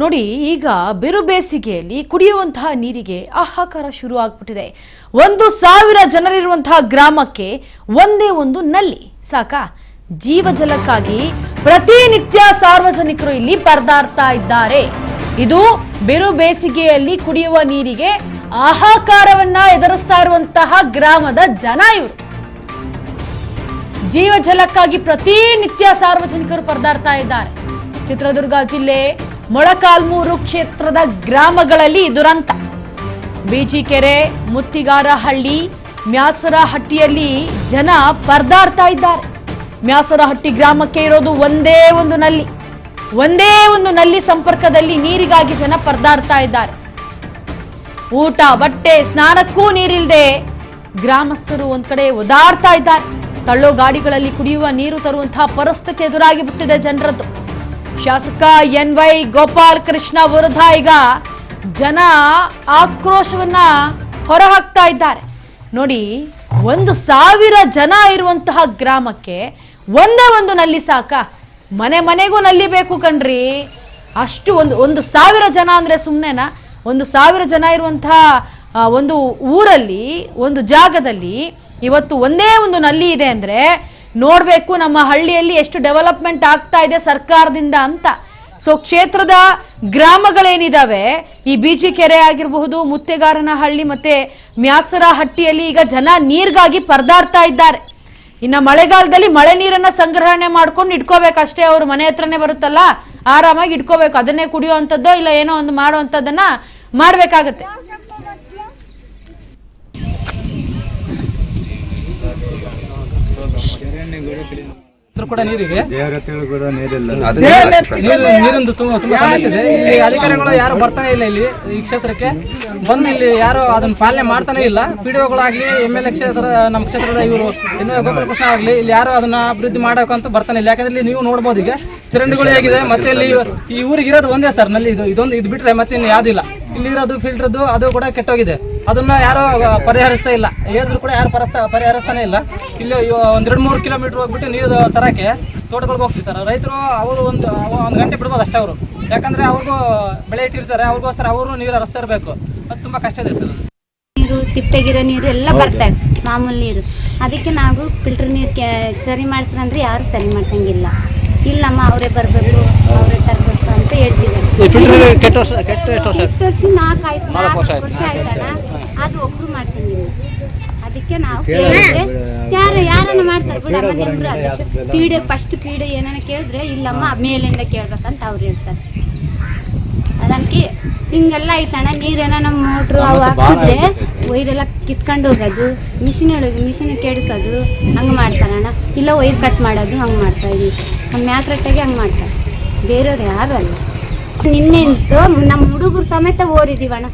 ನೋಡಿ, ಈಗ ಬಿರು ಬೇಸಿಗೆಯಲ್ಲಿ ಕುಡಿಯುವಂತಹ ನೀರಿಗೆ ಹಾಹಾಕಾರ ಶುರು ಆಗ್ಬಿಟ್ಟಿದೆ. 1,000 ಜನರಿರುವಂತಹ ಗ್ರಾಮಕ್ಕೆ ಒಂದೇ ಒಂದು ನಲ್ಲಿ ಸಾಕಾ? ಜೀವಜಲಕ್ಕಾಗಿ ಪ್ರತಿನಿತ್ಯ ಸಾರ್ವಜನಿಕರು ಇಲ್ಲಿ ಪರದಾಡ್ತಾ ಇದ್ದಾರೆ. ಇದು ಬಿರು ಬೇಸಿಗೆಯಲ್ಲಿ ಕುಡಿಯುವ ನೀರಿಗೆ ಹಾಹಾಕಾರವನ್ನ ಎದುರಿಸ್ತಾ ಇರುವಂತಹ ಗ್ರಾಮದ ಜನ ಇವರು. ಜೀವಜಲಕ್ಕಾಗಿ ಪ್ರತಿನಿತ್ಯ ಸಾರ್ವಜನಿಕರು ಪರದಾಡ್ತಾ ಇದ್ದಾರೆ. ಚಿತ್ರದುರ್ಗ ಜಿಲ್ಲೆ ಮೊಳಕಾಲ್ಮೂರು ಕ್ಷೇತ್ರದ ಗ್ರಾಮಗಳಲ್ಲಿ ದುರಂತ. ಬಿಜಿಕೆರೆ, ಮುತ್ತಿಗಾರಹಳ್ಳಿ, ಮ್ಯಾಸರಹಟ್ಟಿಯಲ್ಲಿ ಜನ ಪರದಾಡ್ತಾ ಇದ್ದಾರೆ. ಮ್ಯಾಸರಹಟ್ಟಿ ಗ್ರಾಮಕ್ಕೆ ಇರೋದು ಒಂದೇ ಒಂದು ನಲ್ಲಿ ಸಂಪರ್ಕದಲ್ಲಿ ನೀರಿಗಾಗಿ ಜನ ಪರದಾಡ್ತಾ ಇದ್ದಾರೆ. ಊಟ, ಬಟ್ಟೆ, ಸ್ನಾನಕ್ಕೂ ನೀರಿಲ್ಲದೆ ಗ್ರಾಮಸ್ಥರು ಒಂದ್ ಕಡೆ ಒದಾಡ್ತಾ ಇದ್ದಾರೆ. ತಳ್ಳೋ ಗಾಡಿಗಳಲ್ಲಿ ಕುಡಿಯುವ ನೀರು ತರುವಂತಹ ಪರಿಸ್ಥಿತಿ ಎದುರಾಗಿ ಬಿಟ್ಟಿದೆ ಜನರದ್ದು. ಶಾಸಕ NY ಗೋಪಾಲ್ ಕೃಷ್ಣ ವಿರುದ್ಧ ಈಗ ಜನ ಆಕ್ರೋಶವನ್ನ ಹೊರಹಾಕ್ತಾ ಇದ್ದಾರೆ. ನೋಡಿ, 1,000 ಜನ ಇರುವಂತಹ ಗ್ರಾಮಕ್ಕೆ ಒಂದೇ ಒಂದು ನಲ್ಲಿ ಸಾಕಾ? ಮನೆಗೂ ನಲ್ಲಿ ಬೇಕು ಕಣ್ರಿ. ಅಷ್ಟು 1,000 ಜನ ಅಂದ್ರೆ ಸುಮ್ಮನೆನಾ? 1,000 ಜನ ಇರುವಂತಹ ಒಂದು ಊರಲ್ಲಿ, ಒಂದು ಜಾಗದಲ್ಲಿ ಇವತ್ತು ಒಂದೇ ಒಂದು ನಲ್ಲಿ ಇದೆ ಅಂದ್ರೆ ನೋಡ್ಬೇಕು ನಮ್ಮ ಹಳ್ಳಿಯಲ್ಲಿ ಎಷ್ಟು ಡೆವಲಪ್ಮೆಂಟ್ ಆಗ್ತಾ ಇದೆ ಸರ್ಕಾರದಿಂದ ಅಂತ. ಸೊ ಕ್ಷೇತ್ರದ ಗ್ರಾಮಗಳೇನಿದಾವೆ, ಈ ಬಿಜಿಕೆರೆ ಆಗಿರಬಹುದು, ಮುತ್ತೆಗಾರನಹಳ್ಳಿ ಮತ್ತೆ ಮ್ಯಾಸರಹಟ್ಟಿಯಲ್ಲಿ ಈಗ ಜನ ನೀರಿಗಾಗಿ ಪರದಾಡ್ತಾ ಇದ್ದಾರೆ. ಇನ್ನು ಮಳೆಗಾಲದಲ್ಲಿ ಮಳೆ ನೀರನ್ನ ಸಂಗ್ರಹಣೆ ಮಾಡ್ಕೊಂಡು ಇಟ್ಕೋಬೇಕಷ್ಟೇ. ಅವ್ರ ಮನೆ ಹತ್ರನೇ ಬರುತ್ತಲ್ಲ, ಆರಾಮಾಗಿ ಇಟ್ಕೋಬೇಕು. ಅದನ್ನೇ ಕುಡಿಯೋ ಅಂಥದ್ದೋ ಇಲ್ಲ ಏನೋ ಒಂದು ಮಾಡೋ ಅಂಥದ್ದನ್ನ ಮಾಡ್ಬೇಕಾಗತ್ತೆ. ಕೂಡ ನೀರಿಗೆ ನೀರಿಂದು ತುಂಬಾ ಸಮಸ್ಯೆ ಇದೆ. ಇಲ್ಲಿ ಅಧಿಕಾರಿಗಳು ಯಾರು ಬರ್ತಾನೆ ಇಲ್ಲ. ಇಲ್ಲಿ ಈ ಕ್ಷೇತ್ರಕ್ಕೆ ಬಂದು ಇಲ್ಲಿ ಯಾರು ಅದನ್ನ ಪಾಲನೆ ಮಾಡ್ತಾನೆ ಇಲ್ಲ. PDOಗಳಾಗ್ಲಿ, MLA ಕ್ಷೇತ್ರ, ನಮ್ಮ ಕ್ಷೇತ್ರದ ಇವರು ಗೋಪಾಲ ಕೃಷ್ಣ ಆಗ್ಲಿ, ಇಲ್ಲಿ ಯಾರು ಅದನ್ನ ಅಭಿವೃದ್ಧಿ ಮಾಡಬೇಕಂತ ಬರ್ತಾನೆ ಇಲ್ಲ. ಯಾಕಂದ್ರೆ ನೀವು ನೋಡ್ಬೋದು ಈಗ ಚರಂಡಿಗಳು ಹೇಗಿದೆ. ಮತ್ತೆ ಇಲ್ಲಿ ಈ ಊರಿಗೆ ಇರೋದು ಒಂದೇ ಸರ್ ನಲ್ಲಿ, ಇದು ಬಿಟ್ರೆ ಮತ್ತೆ ಇನ್ನು ಯಾವ್ದಿಲ್ಲ. ಇಲ್ಲಿ ಇರೋದು ಫಿಲ್ಟರ್ದು ಅದು ಕೂಡ ಕೆಟ್ಟೋಗಿದೆ. ಅದನ್ನ ಯಾರು ಪರಿಹರಿಸ್ತಾ ಇಲ್ಲ. ಹೇಳಿದ್ರು ಕೂಡ ಯಾರು ಪರಿಹರಿಸ್ತಾನೆ ಇಲ್ಲ. ಇಲ್ಲಿ 1-2-3 ಕಿಲೋಮೀಟರ್ ಹೋಗ್ಬಿಟ್ಟು ನೀರು ತರಕ್ಕೆ ತೋಟಗಳಿಗೆ ಹೋಗ್ತೀವಿ ಸರ್. ರೈತರು ಅವರು ಒಂದು ಗಂಟೆ ಬಿಡ್ಬೋದು ಅಷ್ಟೇ ಅವರು. ಯಾಕಂದ್ರೆ ಅವ್ರಿಗೂ ಬೆಳೆ ಇಟ್ಟಿರ್ತಾರೆ, ಅವ್ರಿಗೋಸ್ಕರ ಅವರು ನೀರು ಹರಿಸ್ತಾ ಇರಬೇಕು. ಅದು ತುಂಬಾ ಕಷ್ಟ ಇದೆ ಸರ್. ನೀರು, ಸಿಪ್ಪೆಗಿರೋ ನೀರು ಎಲ್ಲ ಬರ್ತಾ ಇದೆ, ಮಾಮೂಲಿ ನೀರು. ಅದಕ್ಕೆ ನಾವು ಫಿಲ್ಟರ್ ನೀರು ಸರಿ ಮಾಡಿಸ್ರಂದ್ರೆ ಯಾರು ಸರಿ ಮಾಡ್ಸಂಗಿಲ್ಲ. ಇಲ್ಲಮ್ಮ ಅವರೇ ಬರಬೇಕು, ಅವರೇ ತರಬೇಕು ಅಂತ ಹೇಳ್ತಿದ್ದಾರೆ. 4 ವರ್ಷ ಆಯ್ತಲ್ಲ, ಅದು ಒಬ್ರು ಮಾಡ್ಸಂಗಿಲ್ಲ. ಅದಕ್ಕೆ ನಾವು ಕೇಳಿದ್ರೆ ಯಾರನ್ನ ಮಾಡ್ತಾರೆ ಬಿಡ. ಫಸ್ಟ್ ಪೀಡ ಏನಾನ ಕೇಳಿದ್ರೆ ಇಲ್ಲಮ್ಮ ಮೇಲಿಂದ ಕೇಳ್ಬೇಕಂತ ಅವ್ರು ಹೇಳ್ತಾರೆ. ಅದಕ್ಕೆ ಹಿಂಗೆಲ್ಲ ಐತಣ್ಣ. ನೀರೇನ ನಮ್ಮ ಮೋಟ್ರು ಅವು ಹಾಕ್ಸಿದ್ರೆ ವೈರೆಲ್ಲ ಕಿತ್ಕೊಂಡು ಹೋಗೋದು, ಮಿಷಿನ್ ಕೆಡಿಸೋದು ಹಂಗೆ ಮಾಡ್ತಾರಣ್ಣ. ಇಲ್ಲ ವೈರ್ ಕಟ್ ಮಾಡೋದು ಹಂಗೆ ಮಾಡ್ತಾ ಇದೀವಿ. ನಮ್ಮ ಮ್ಯಾಕ್ರಟ್ಟಾಗಿ ಹಂಗೆ ಮಾಡ್ತಾರೆ, ಬೇರೆಯವ್ರು ಯಾರು ಅಲ್ಲ. ನಿನ್ನೆ ಇಂತು ನಮ್ಮ ಹುಡುಗರು ಸಮೇತ ಓರಿದೀವಣ್ಣ.